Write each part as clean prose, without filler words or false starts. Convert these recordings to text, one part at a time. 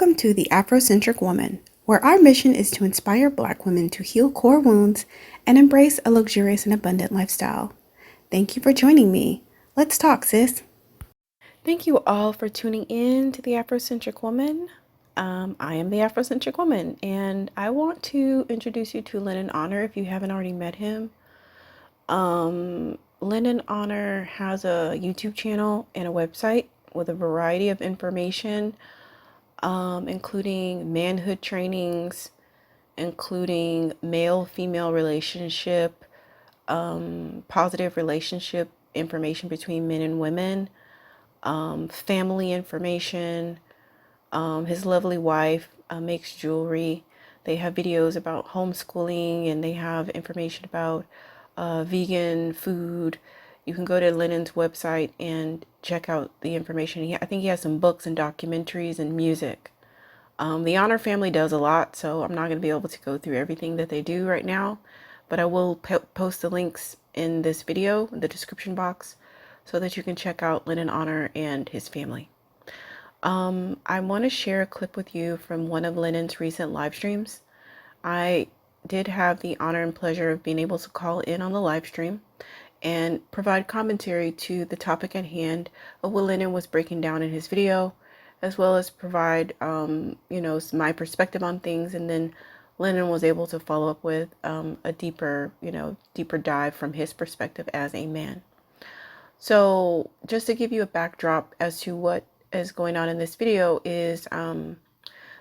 Welcome to the Afrocentric Woman, where our mission is to inspire Black women to heal core wounds and embrace a luxurious and abundant lifestyle. Thank you for joining me. Let's talk, sis. Thank you all for tuning in to the Afrocentric Woman. I am the Afrocentric Woman, and I want to introduce you to Lenon Honor if you haven't already met him. Lenon Honor has a YouTube channel and a website with a variety of information, including manhood trainings, including male-female relationship, positive relationship information between men and women, family information. His lovely wife makes jewelry. They have videos about homeschooling, and they have information about vegan food. You can go to Lenon's website and check out the information. I think he has some books and documentaries and music. The Honor family does a lot, so I'm not going to be able to go through everything that they do right now, but I will post the links in this video, in the description box, so that you can check out Lenon Honor and his family. I want to share a clip with you from one of Lenon's recent live streams. I did have the honor and pleasure of being able to call in on the live stream and provide commentary to the topic at hand of what Lenon was breaking down in his video, as well as provide, my perspective on things. And then Lenon was able to follow up with a deeper dive from his perspective as a man. So just to give you a backdrop as to what is going on in this video is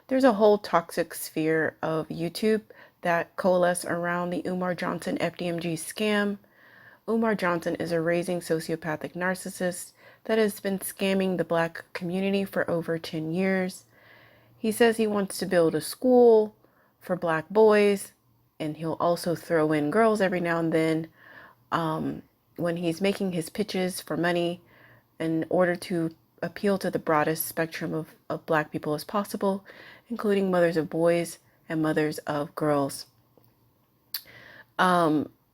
there's a whole toxic sphere of YouTube that coalesce around the Umar Johnson FDMG scam. Umar Johnson is a raging sociopathic narcissist that has been scamming the Black community for over 10 years. He says he wants to build a school for Black boys, and he'll also throw in girls every now and then when he's making his pitches for money in order to appeal to the broadest spectrum of Black people as possible, including mothers of boys and mothers of girls.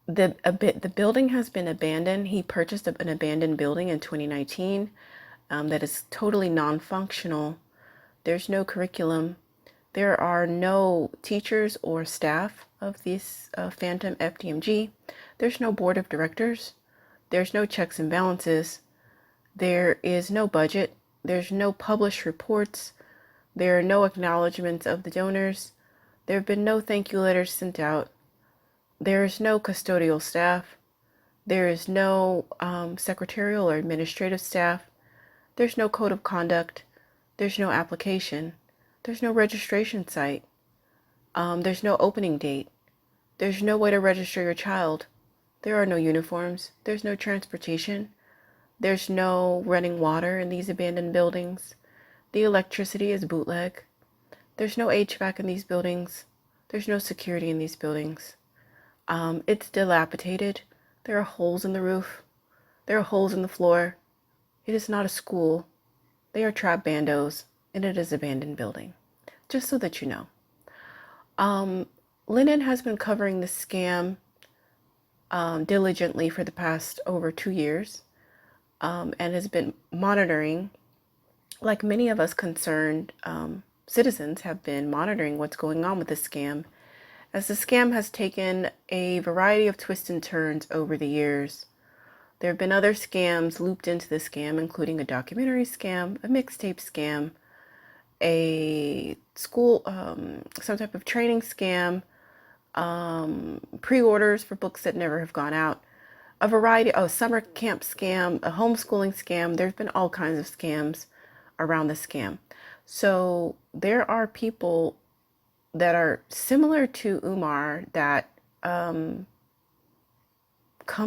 The building has been abandoned. He purchased an abandoned building in 2019 that is totally non-functional. There's no curriculum. There are no teachers or staff of this Phantom FDMG. There's no board of directors. There's no checks and balances. There is no budget. There's no published reports. There are no acknowledgments of the donors. There have been no thank you letters sent out. There is no custodial staff. There is no secretarial or administrative staff. There's no code of conduct. There's no application. There's no registration site. There's no opening date. There's no way to register your child. There are no uniforms. There's no transportation. There's no running water in these abandoned buildings. The electricity is bootleg. There's no HVAC in these buildings. There's no security in these buildings. It's dilapidated. There are holes in the roof. There are holes in the floor. It is not a school. They are trap bandos, and it is an abandoned building. Just so that you know. Lenon has been covering the scam diligently for the past over 2 years, and has been monitoring, like many of us concerned citizens have been monitoring what's going on with the scam, as the scam has taken a variety of twists and turns over the years. There have been other scams looped into the scam, including a documentary scam, a mixtape scam, a school, some type of training scam, pre-orders for books that never have gone out, a variety of summer camp scam, a homeschooling scam. There's been all kinds of scams around the scam. So there are people that are similar to Umar that come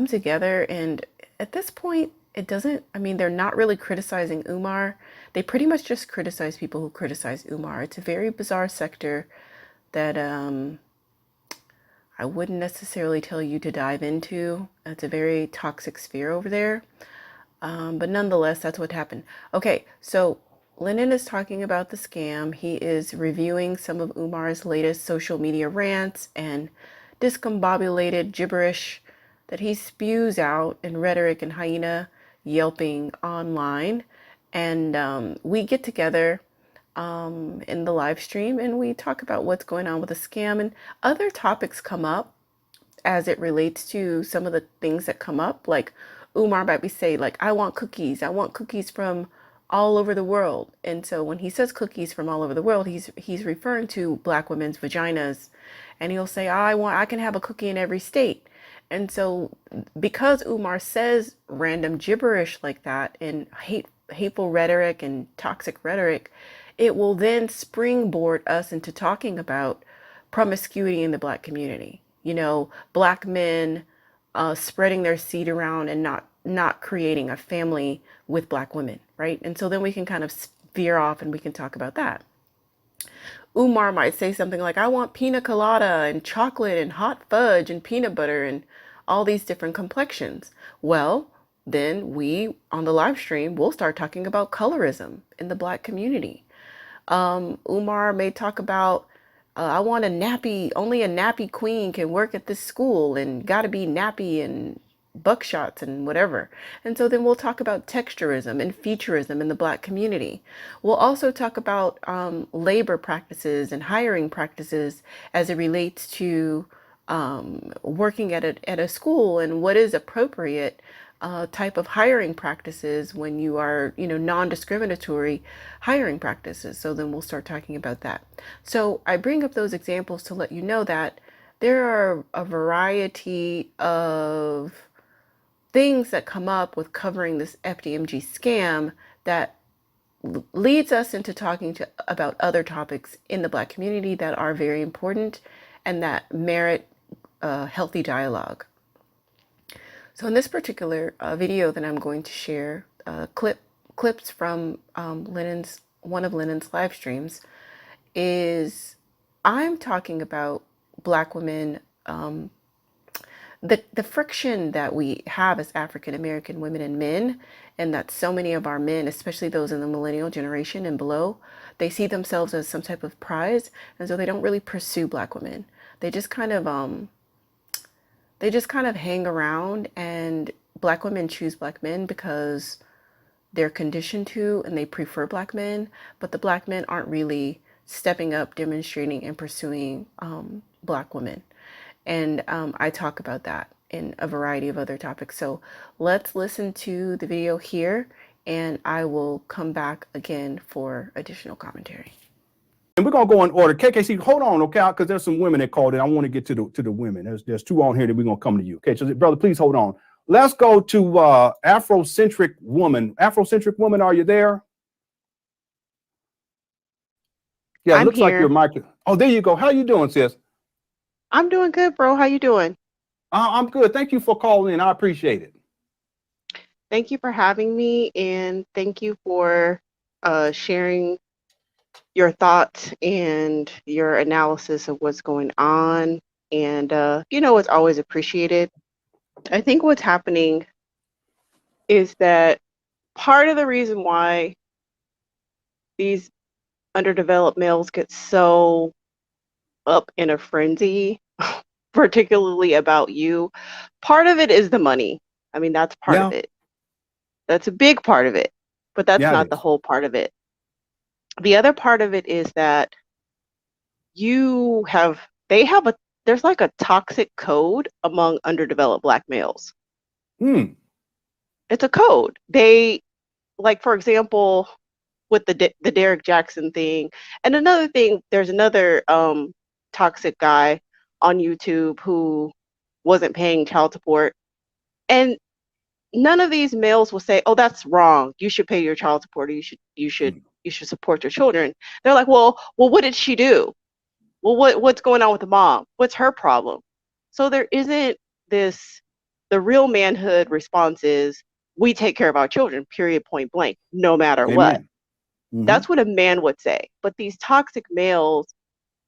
together, and at this point they're not really criticizing Umar. They pretty much just criticize people who criticize Umar. It's a very bizarre sector that I wouldn't necessarily tell you to dive into. It's a very toxic sphere over there, but nonetheless, that's what happened. Okay, so Lenon is talking about the scam. He is reviewing some of Umar's latest social media rants and discombobulated gibberish that he spews out in rhetoric and hyena yelping online. And we get together in the live stream, and we talk about what's going on with the scam, and other topics come up as it relates to some of the things that come up. Like Umar might be say, like, I want cookies. I want cookies from all over the world. And so when he says cookies from all over the world, he's referring to black women's vaginas. And he'll say, I can have a cookie in every state. And so because Umar says random gibberish like that and hateful rhetoric and toxic rhetoric, it will then springboard us into talking about promiscuity in the black community. You know, black men spreading their seed around and not creating a family with black women, right? And so then we can kind of veer off and we can talk about that. Umar might say something like, I want pina colada and chocolate and hot fudge and peanut butter and all these different complexions. Well, then we on the live stream will start talking about colorism in the black community. Umar may talk about, I want a nappy, only a nappy queen can work at this school and gotta be nappy and buckshots and whatever. And so then we'll talk about texturism and featureism in the black community. We'll also talk about labor practices and hiring practices as it relates to working at a school and what is appropriate type of hiring practices when you are, non-discriminatory hiring practices. So then we'll start talking about that. So I bring up those examples to let you know that there are a variety of things that come up with covering this FDMG scam that leads us into talking about other topics in the black community that are very important and that merit healthy dialogue. So in this particular video that I'm going to share, clips from one of Lenon's live streams, is I'm talking about black women, the friction that we have as African American women and men, and that so many of our men, especially those in the millennial generation and below, they see themselves as some type of prize, and so they don't really pursue black women. They just kind of hang around, and black women choose black men because they're conditioned to and they prefer black men, but the black men aren't really stepping up, demonstrating, and pursuing black women. And I talk about that in a variety of other topics. So let's listen to the video here, and I will come back again for additional commentary. And we're gonna go in order. KKC, hold on, okay? Because there's some women that called in. I want to get to the women. There's two on here that we're gonna come to you. Okay, so brother, please hold on. Let's go to Afrocentric Woman. Afrocentric Woman, are you there? Yeah, it looks like your mic. Oh, there you go. How you doing, sis? I'm doing good, bro. How you doing? I'm good. Thank you for calling in. I appreciate it. Thank you for having me, and thank you for sharing your thoughts and your analysis of what's going on. And it's always appreciated. I think what's happening is that part of the reason why these underdeveloped males get so up in a frenzy, particularly about you, part of it is the money. I mean, that's part of it. That's a big part of it, but that's not the whole part of it. The other part of it is that there's like a toxic code among underdeveloped black males. It's a code. They, like, for example, with the Derek Jackson thing, and another thing, there's another toxic guy on YouTube who wasn't paying child support, and none of these males will say, "Oh, that's wrong. You should pay your child support. Or you should support your children." They're like, "Well, what did she do? Well, what's going on with the mom? What's her problem?" So there isn't this. The real manhood response is, "We take care of our children. Period. Point blank. No matter what." That's what a man would say. But these toxic males,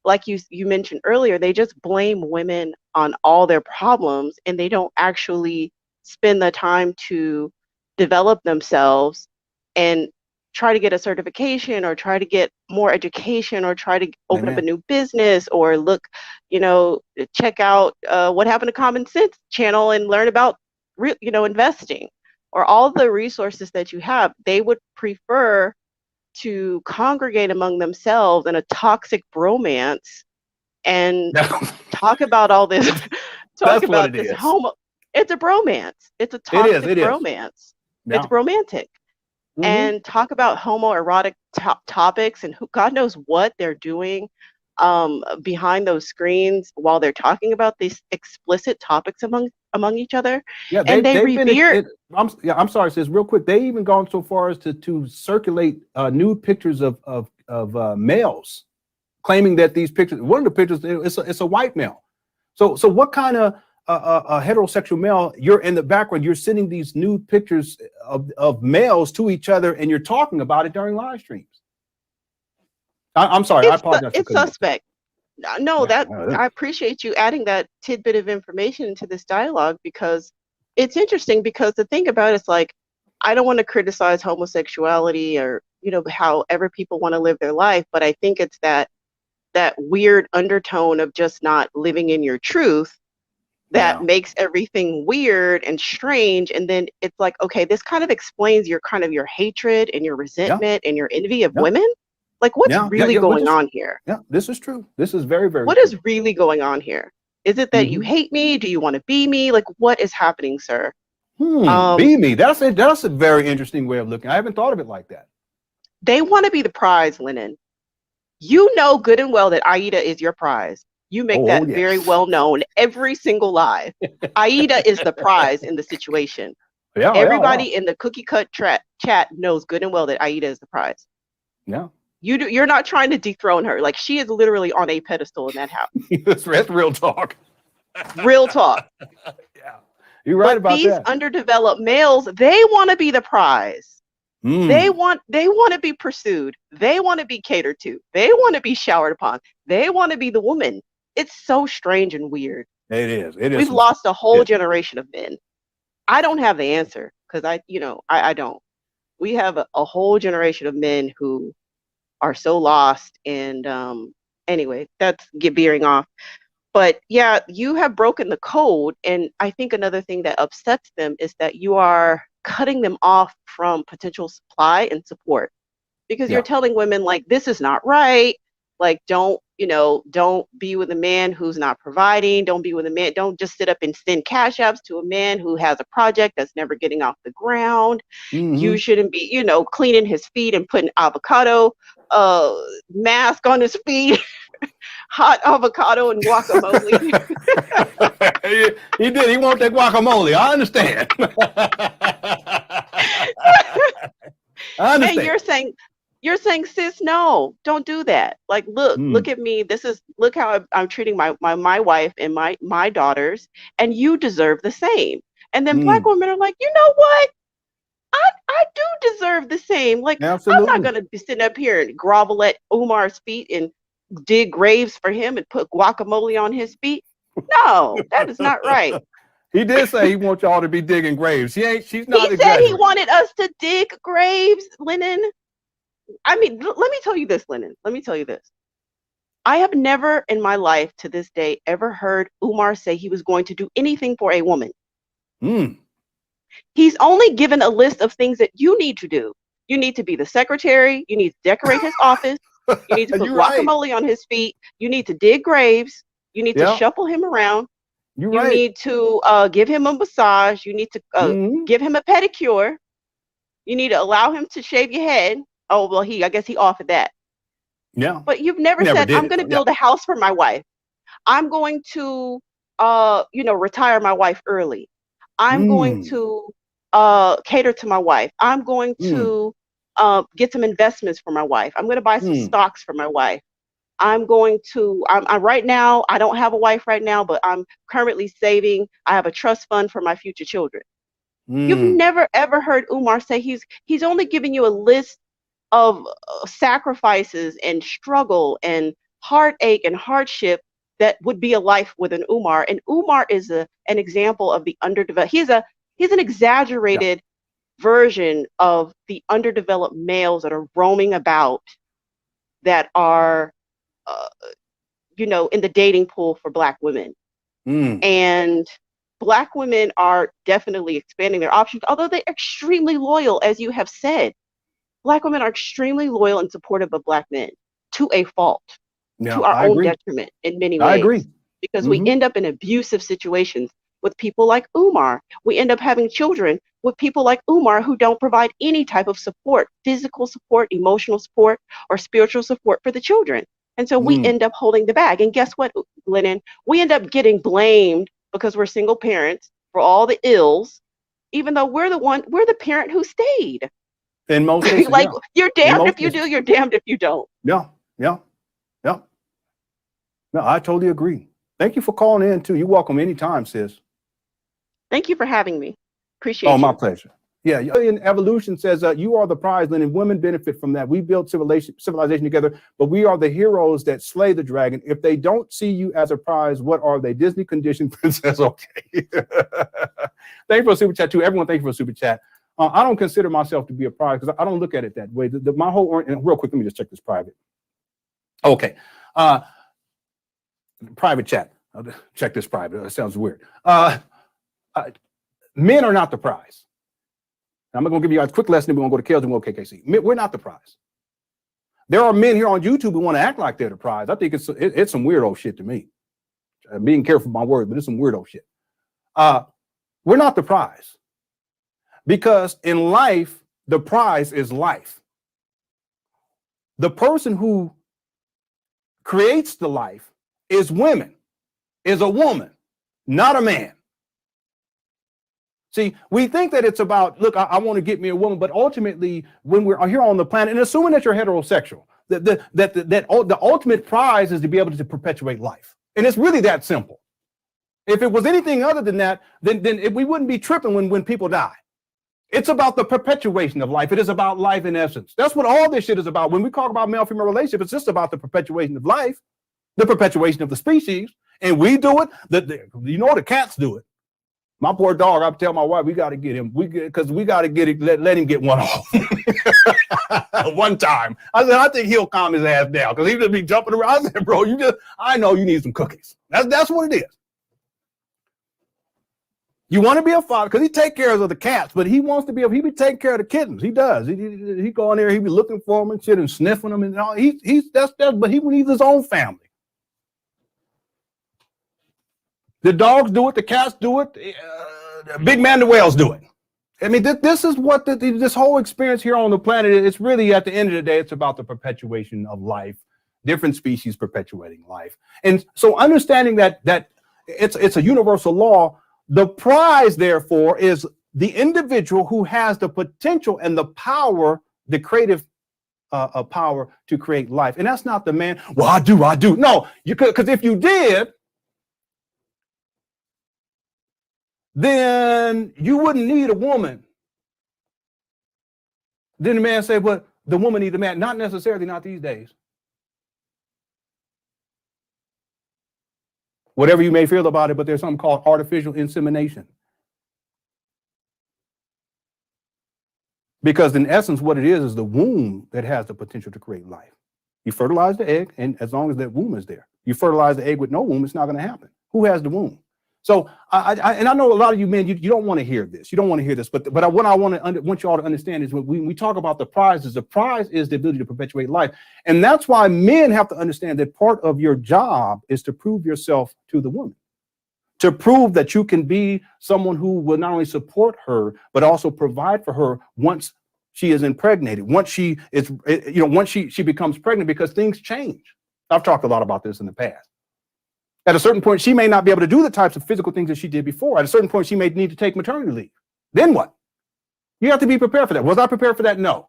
like you mentioned earlier, they just blame women on all their problems, and they don't actually spend the time to develop themselves and try to get a certification or try to get more education or try to open up a new business or look, check out What Happened to Common Sense channel and learn about, investing or all the resources that you have. They would prefer to congregate among themselves in a toxic bromance and talk about all this, talk That's what about it this is. it's a bromance. It's a It is. toxic It is. bromance. Yeah. It's romantic. Mm-hmm. And talk about homoerotic topics and who God knows what they're doing behind those screens while they're talking about these explicit topics among each other. Yeah, And they they've been. revere. I'm sorry, sis. Real quick, they even gone so far as to circulate nude pictures of males, claiming that these pictures. One of the pictures, it's a white male. So what kind of a heterosexual male? You're in the background. You're sending these nude pictures of males to each other, and you're talking about it during live streams. I'm sorry. I apologize for It's cutting you. suspect. No, Yeah, I appreciate you adding that tidbit of information into this dialogue, because it's interesting. Because the thing about it's like, I don't want to criticize homosexuality or, however people want to live their life, but I think it's that weird undertone of just not living in your truth that makes everything weird and strange. And then it's like, okay, this kind of explains your hatred and your resentment and your envy of women. Like, what's really going on here? Yeah, this is true. This is very, very What true. is really going on here? Is it that you hate me? Do you want to be me? Like, what is happening, sir? Be me. That's a very interesting way of looking. I haven't thought of it like that. They want to be the prize, Lenon. You know good and well that Aida is your prize. You make that very well known every single live. Aida is the prize in the situation. Everybody in the cookie cut chat knows good and well that Aida is the prize. Yeah. You're not trying to dethrone her. Like, she is literally on a pedestal in that house. That's real talk. Real talk. Yeah. You're right about these that. Underdeveloped males, they want to be the prize. They want to be pursued. They want to be catered to. They want to be showered upon. They want to be the woman. It's so strange and weird. It is. It is. We've lost a whole generation of men. I don't have the answer, because I don't. We have a whole generation of men who are so lost. And anyway, that's veering off. But yeah, you have broken the code. And I think another thing that upsets them is that you are cutting them off from potential supply and support, because you're telling women, like, this is not right. Like, don't be with a man who's not providing. Don't be with a man. Don't just sit up and send cash apps to a man who has a project that's never getting off the ground. You shouldn't be, cleaning his feet and putting avocado mask on his feet. Hot avocado and guacamole. He did. He want that guacamole. I understand. I understand. And you're saying, sis, no, don't do that. Like, look at me. Look how I'm treating my wife and my daughters, and you deserve the same. And then Black women are like, you know what? I do deserve the same. Like, absolutely. I'm not going to be sitting up here and grovel at Umar's feet and dig graves for him and put guacamole on his feet. No, that is not right. He did say he wants y'all to be digging graves. She's not. He said he wanted us to dig graves, Lenon. I mean, let me tell you this, Lenon. Let me tell you this. I have never in my life to this day ever heard Umar say he was going to do anything for a woman. He's only given a list of things that you need to do. You need to be the secretary. You need to decorate his office. You need to put guacamole on his feet. You need to dig graves. You need to shuffle him around. You need to give him a massage. You need to give him a pedicure. You need to allow him to shave your head. Oh, well, I guess he offered that. Yeah. But you've never said, I'm going to build a house for my wife. I'm going to, retire my wife early. I'm going to cater to my wife. I'm going to get some investments for my wife. I'm going to buy some stocks for my wife. I'm right now, I don't have a wife right now, but I'm currently saving. I have a trust fund for my future children. You've never, ever heard Umar say he's only giving you a list of sacrifices and struggle and heartache and hardship that would be a life with an Umar. And Umar is an example of the underdeveloped. He's an exaggerated version of the underdeveloped males that are roaming about, that are, in the dating pool for Black women. And Black women are definitely expanding their options, although they're extremely loyal, as you have said. Black women are extremely loyal and supportive of Black men to a fault, Yeah, to our I own agree. detriment in many I agree. ways, because we Hmm. end up in abusive situations with people like Umar. We end up having children with people like Umar who don't provide any type of support, physical support, emotional support, or spiritual support for the children. And so we Mm. end up holding the bag. And guess what, Lenon? We end up getting blamed because we're single parents for all the ills, even though we're the parent who stayed. In most cases, Like, yeah. you're In damned most if you do, cases, you're damned if you don't. yeah, yeah, yeah. No, I totally agree. Thank you for calling in too. You're welcome anytime, sis. Thank you for having me. Oh, Appreciate my you. pleasure. Yeah, in evolution says you are the prize, and women benefit from that. We build civilization together, but we are the heroes that slay the dragon. If they don't see you as a prize, what are they? Disney conditioned princess. Okay. Thank you for a super chat too. Everyone, thank you for a super chat. I don't consider myself to be a prize because I don't look at it that way. My whole, and real quick, let me just check this private. Okay. Private chat. I'll check this private. That sounds weird. Men are not the prize. I'm going to give you guys a quick lesson, then we're going to go to Kels and we'll go KKC. We're not the prize. There are men here on YouTube who want to act like they're the prize. I think it's some weirdo shit to me. I'm being careful with my words, but it's some weirdo shit. We're not the prize. Because in life, the prize is life. The person who creates the life is a woman, not a man. See, we think that it's about, look, I want to get me a woman, but ultimately, when we're here on the planet, and assuming that you're heterosexual, that the ultimate prize is to be able to perpetuate life. And it's really that simple. If it was anything other than that, then we wouldn't be tripping when people die. It's about the perpetuation of life. It is about life in essence. That's what all this shit is about. When we talk about male-female relationship, it's just about the perpetuation of life, the perpetuation of the species. And we do it, the cats do it. My poor dog, I tell my wife, we got to get him. Because we got to get it, let him get one off. One time. I said, I think he'll calm his ass down because he just be jumping around. I said, bro, I know you need some cookies. That's what it is. You want to be a father because he take care of the cats, but he wants to he be taking care of the kittens. He does. He go in there, he be looking for them and shit and sniffing them and all. But he needs his own family. The dogs do it. The cats do it. Big man, the whales do it. I mean, this is what this whole experience here on the planet is. It's really, at the end of the day, it's about the perpetuation of life, different species perpetuating life. And so understanding that it's a universal law, the prize, therefore, is the individual who has the potential and the power, the creative power to create life. And that's not the man. Well, I do. No, you could, because if you did, then you wouldn't need a woman. Then the man say, well, the woman needs a man. Not necessarily, not these days. Whatever you may feel about it, but there's something called artificial insemination. Because in essence, what it is the womb that has the potential to create life. You fertilize the egg, and as long as that womb is there, you fertilize the egg with no womb, it's not going to happen. Who has the womb? So, I know a lot of you men, you don't want to hear this. You don't want to hear this, but what I want you all to understand is when we talk about the prize is the ability to perpetuate life. And that's why men have to understand that part of your job is to prove yourself to the woman, to prove that you can be someone who will not only support her, but also provide for her once she is impregnated, once she is, once she becomes pregnant, because things change. I've talked a lot about this in the past. At a certain point, she may not be able to do the types of physical things that she did before. At a certain point, she may need to take maternity leave. Then what? You have to be prepared for that. Was I prepared for that? No.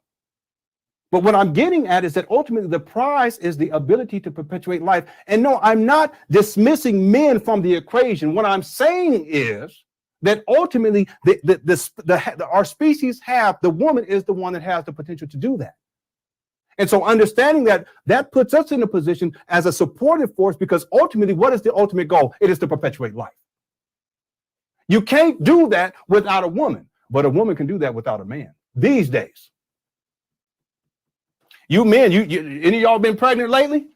But what I'm getting at is that ultimately the prize is the ability to perpetuate life. And no, I'm not dismissing men from the equation. What I'm saying is that ultimately our species the woman is the one that has the potential to do that. And so understanding that puts us in a position as a supportive force, because ultimately, what is the ultimate goal? It is to perpetuate life. You can't do that without a woman, but a woman can do that without a man these days. You men, any of y'all been pregnant lately?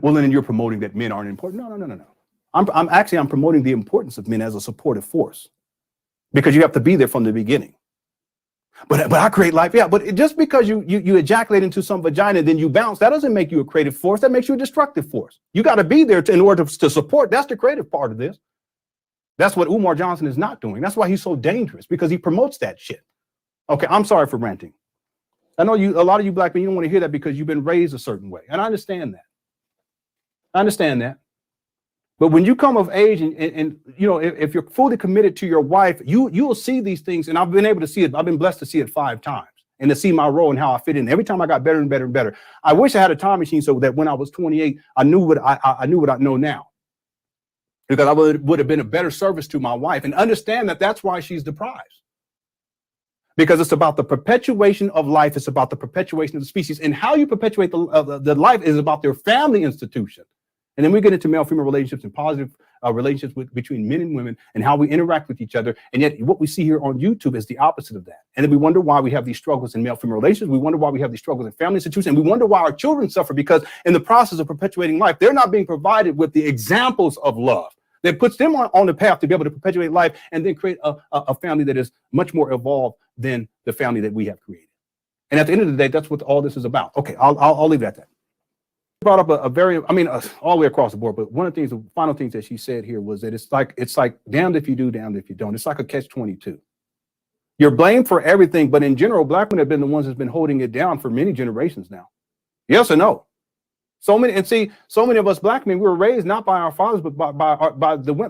Well, then you're promoting that men aren't important. No. I'm promoting the importance of men as a supportive force, because you have to be there from the beginning. But I create life. Yeah, but just because you ejaculate into some vagina and then you bounce, that doesn't make you a creative force. That makes you a destructive force. You got to be there in order to support. That's the creative part of this. That's what Umar Johnson is not doing. That's why he's so dangerous, because he promotes that shit. Okay, I'm sorry for ranting. I know a lot of you black men, you don't want to hear that because you've been raised a certain way. And I understand that. But when you come of age and you know, if you're fully committed to your wife, you'll see these things. And I've been able to see it. I've been blessed to see it 5 times and to see my role and how I fit in. Every time I got better and better and better. I wish I had a time machine so that when I was 28, I knew what I knew what I know now, because I would have been a better service to my wife, and understand that that's why she's deprived. Because it's about the perpetuation of life. It's about the perpetuation of the species, and how you perpetuate the life is about their family institution. And then we get into male-female relationships and positive relationships between men and women, and how we interact with each other. And yet what we see here on YouTube is the opposite of that. And then we wonder why we have these struggles in male-female relations. We wonder why we have these struggles in family institutions. And we wonder why our children suffer, because in the process of perpetuating life, they're not being provided with the examples of love that puts them on the path to be able to perpetuate life and then create a family that is much more evolved than the family that we have created. And at the end of the day, that's what all this is about. Okay, I'll leave it at that. Brought up a very, all the way across the board, but one of the things, the final things that she said here was that it's like damned if you do, damned if you don't. It's like a catch-22. You're blamed for everything, but in general, black men have been the ones that's been holding it down for many generations now. Yes or no? So many of us black men, we were raised not by our fathers, but by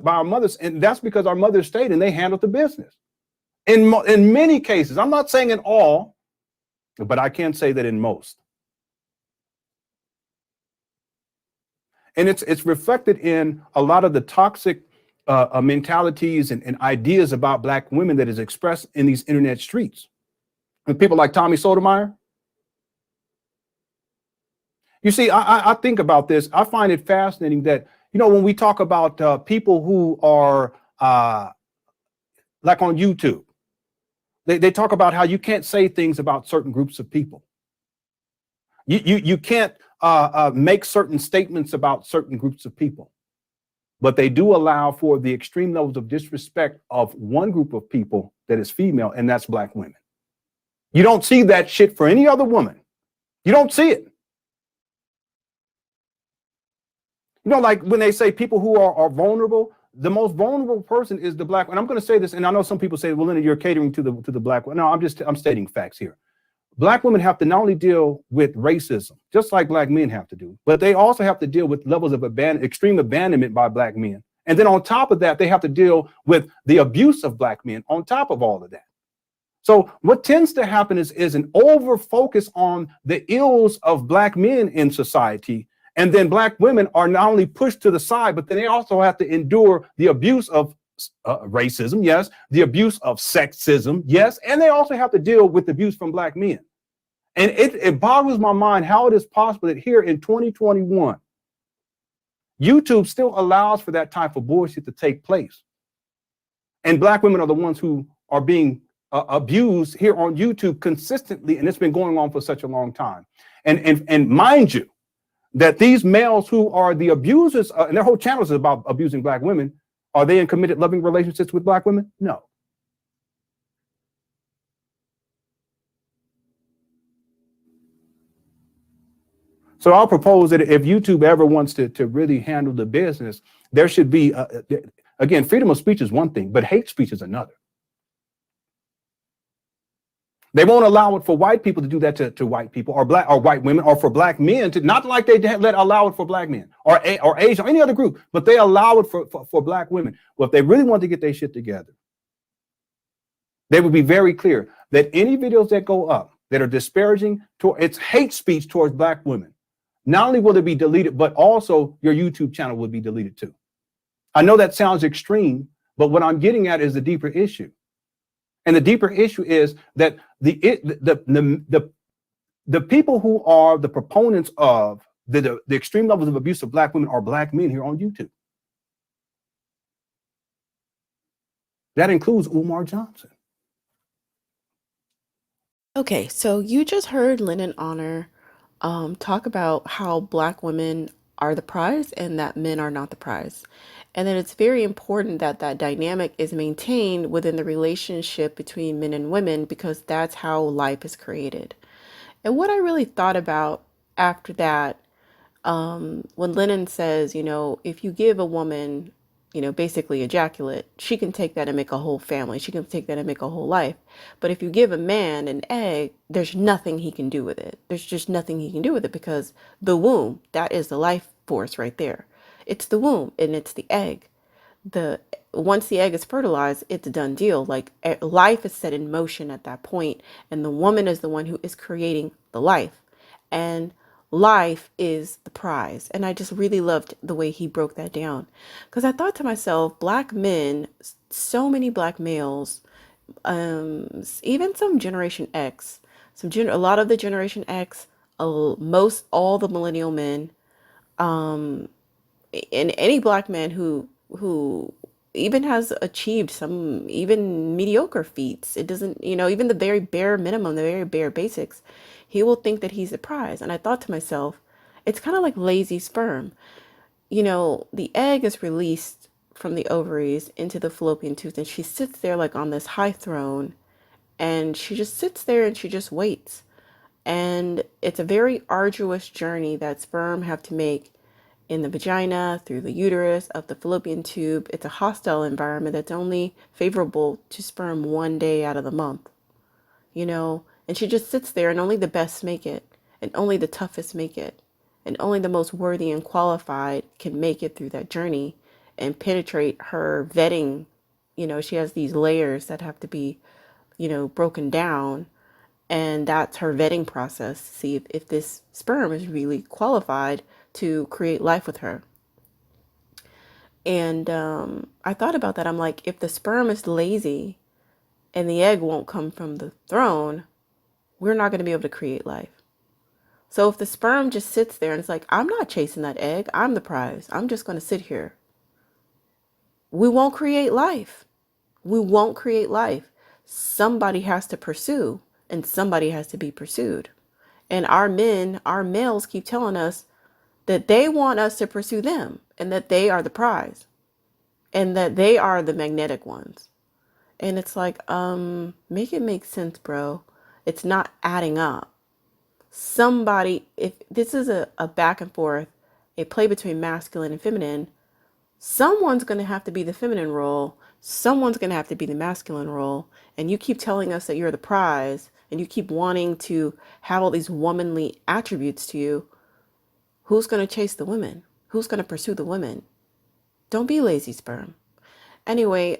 our mothers, and that's because our mothers stayed and they handled the business. In many cases, I'm not saying in all, but I can say that in most. And it's reflected in a lot of the toxic mentalities and ideas about black women that is expressed in these internet streets. And people like Tommy Sotomayor. You see, I think about this. I find it fascinating that, you know, when we talk about people who are like on YouTube, they talk about how you can't say things about certain groups of people. You can't make certain statements about certain groups of people, but they do allow for the extreme levels of disrespect of one group of people that is female, and that's black women. You don't see that shit for any other woman. You don't see it. You know, like when they say people who are vulnerable, the most vulnerable person is the black. And I'm going to say this, and I know some people say, well, Leonard, you're catering to the black one. No, I'm stating facts here. Black women have to not only deal with racism, just like black men have to do, but they also have to deal with levels of extreme abandonment by black men. And then on top of that, they have to deal with the abuse of black men on top of all of that. So what tends to happen is an over focus on the ills of black men in society. And then black women are not only pushed to the side, but then they also have to endure the abuse of racism, yes, the abuse of sexism, yes, and they also have to deal with abuse from black men. And it boggles my mind how it is possible that here in 2021, YouTube still allows for that type of bullshit to take place. And black women are the ones who are being abused here on YouTube consistently, and it's been going on for such a long time. And mind you, that these males who are the abusers, and their whole channel is about abusing black women, are they in committed loving relationships with black women? No. So I'll propose that if YouTube ever wants to really handle the business, there should be, again, freedom of speech is one thing, but hate speech is another. They won't allow it for white people to do that to white people, or white women, or for black men to, not like they allow it for black men or Asian or any other group, but they allow it for black women. Well, if they really want to get their shit together, they would be very clear that any videos that go up that are disparaging, it's hate speech towards black women, not only will it be deleted, but also your YouTube channel would be deleted too. I know that sounds extreme, but what I'm getting at is the deeper issue. And the deeper issue is that the people who are the proponents of the extreme levels of abuse of black women are black men here on YouTube. That includes Umar Johnson. Okay, so you just heard Lenon Honor talk about how black women are the prize and that men are not the prize. And then it's very important that that dynamic is maintained within the relationship between men and women, because that's how life is created. And what I really thought about after that, when Lenon says, if you give a woman, basically ejaculate, she can take that and make a whole family. She can take that and make a whole life. But if you give a man an egg, there's nothing he can do with it. There's just nothing he can do with it, because the womb, that is the life force right there. It's the womb and it's the egg. The Once the egg is fertilized, it's a done deal. Like, life is set in motion at that point, and the woman is the one who is creating the life, and life is the prize. And I just really loved the way he broke that down, because I thought to myself, black men, so many black males, even some Generation X, a lot of the Generation X, most all the millennial men, and any black man who even has achieved some even mediocre feats, it doesn't, even the very bare minimum, the very bare basics, he will think that he's the prize. And I thought to myself, it's kind of like lazy sperm. The egg is released from the ovaries into the fallopian tubes, and she sits there like on this high throne, and she just sits there and she just waits. And it's a very arduous journey that sperm have to make in the vagina, through the uterus, of the fallopian tube. It's a hostile environment that's only favorable to sperm one day out of the month, and she just sits there, and only the best make it, and only the toughest make it, and only the most worthy and qualified can make it through that journey and penetrate her vetting. She has these layers that have to be, broken down, and that's her vetting process to see if this sperm is really qualified to create life with her. And I thought about that. I'm like, if the sperm is lazy and the egg won't come from the throne, we're not going to be able to create life. So if the sperm just sits there and it's like, I'm not chasing that egg, I'm the prize, I'm just going to sit here, we won't create life. We won't create life. Somebody has to pursue, and somebody has to be pursued. And our men, our males, keep telling us that they want us to pursue them, and that they are the prize, and that they are the magnetic ones. And it's like, make it make sense, bro. It's not adding up. Somebody, if this is a back and forth, a play between masculine and feminine, someone's going to have to be the feminine role. Someone's going to have to be the masculine role. And you keep telling us that you're the prize, and you keep wanting to have all these womanly attributes to you. Who's going to chase the women? Who's going to pursue the women? Don't be lazy sperm. Anyway,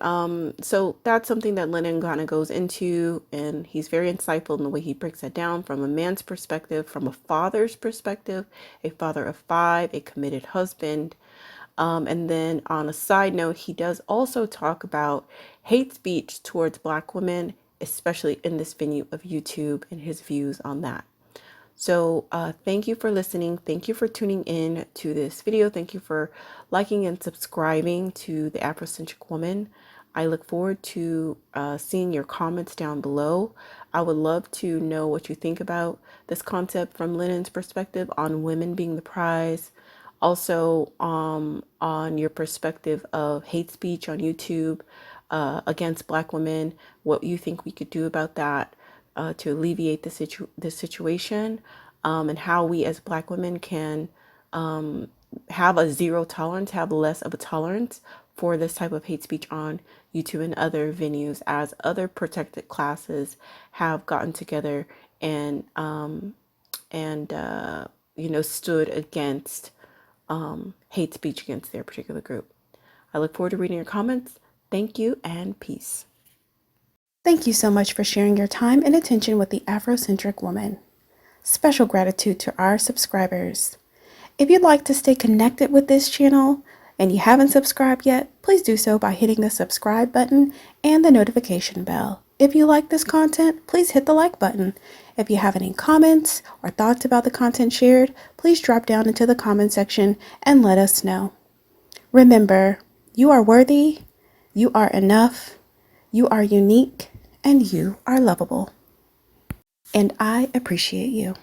so that's something that Lenon kind of goes into, and he's very insightful in the way he breaks that down from a man's perspective, from a father's perspective, a father of 5, a committed husband. And then on a side note, he does also talk about hate speech towards black women, especially in this venue of YouTube, and his views on that. So thank you for listening. Thank you for tuning in to this video. Thank you for liking and subscribing to the Afrocentric Woman. I look forward to seeing your comments down below. I would love to know what you think about this concept from Lenon's perspective on women being the prize. Also, on your perspective of hate speech on YouTube against black women, what you think we could do about that. To alleviate this situation, and how we as black women can have a zero tolerance, have less of a tolerance for this type of hate speech on YouTube and other venues, as other protected classes have gotten together and stood against hate speech against their particular group. I look forward to reading your comments. Thank you and peace. Thank you so much for sharing your time and attention with the Afrocentric Woman. Special gratitude to our subscribers. If you'd like to stay connected with this channel and you haven't subscribed yet, please do so by hitting the subscribe button and the notification bell. If you like this content, please hit the like button. If you have any comments or thoughts about the content shared, please drop down into the comment section and let us know. Remember, you are worthy, you are enough, you are unique, and you are lovable. And I appreciate you.